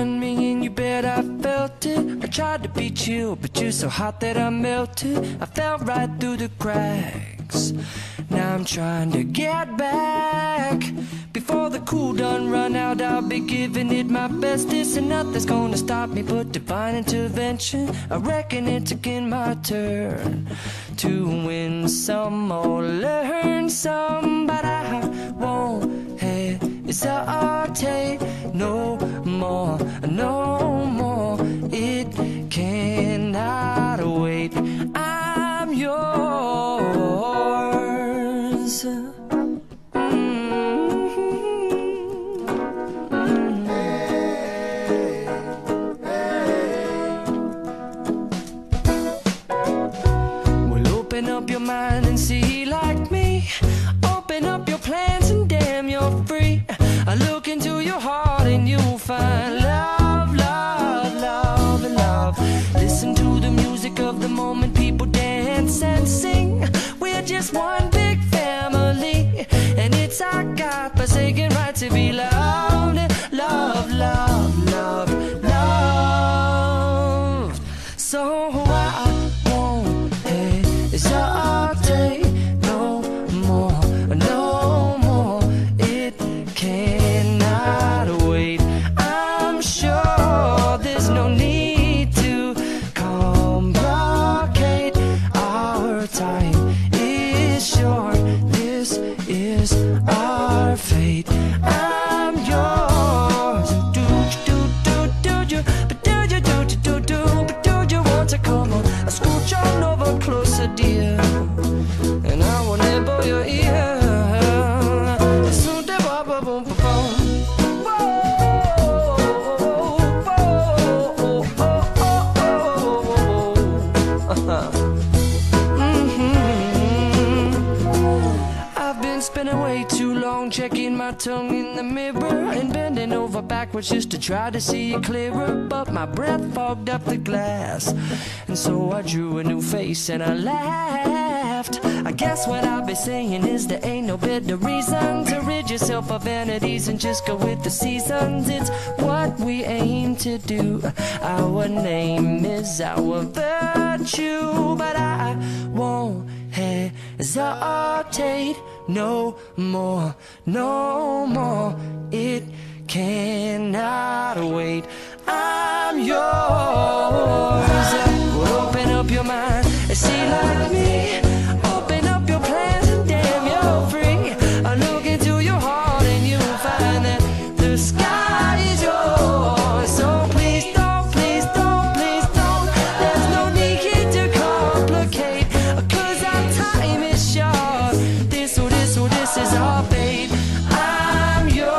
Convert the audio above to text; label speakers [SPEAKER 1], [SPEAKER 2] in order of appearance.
[SPEAKER 1] done me and you bet I felt it. I tried to be chill, but you're so hot that I melted. I fell right through the cracks. Now I'm trying to get back. Before the cool done run out, I'll be giving it my bestest, and nothing's gonna stop me but divine intervention. I reckon it's again my turn to win some or learn some, but I won't hesitate no more, no more. It cannot wait. I'm yours. Open up your mind and see like me. Open up your plans and damn, you're free. I look into your heart and you'll find love, love, love, and love. Listen to the music of the moment, people dance and sing. We're just one big family, and it's our God-forsaken right to be loved, love, love, love, loved. So I won't hesitate no more, no more. It cannot wait. I'm sure there's no need to complicate. Our time is short. This is our fate. I'm yours. Do you? But do you want to come on? I scooch on over closer, dear, and I will nibble your ear. I've been spending way too long checking my tongue in the mirror and bending over backwards just to try to see it clearer, but my breath fogged up the glass, and so I drew a new face and I laughed. I guess what I'll be saying is there ain't no better reason to rid yourself of vanities and just go with the seasons. It's what we aim to do. Our name is our virtue, but I won't hesitate no more, no more. It cannot wait. I'm yours. Well, open up your mind and see like me. Open up your plans and damn, you're free. I look into your heart and you'll find that the sky is yours. So please don't, please don't, please don't. There's no need to complicate, 'cause our time is short. This is our fate. I'm yours.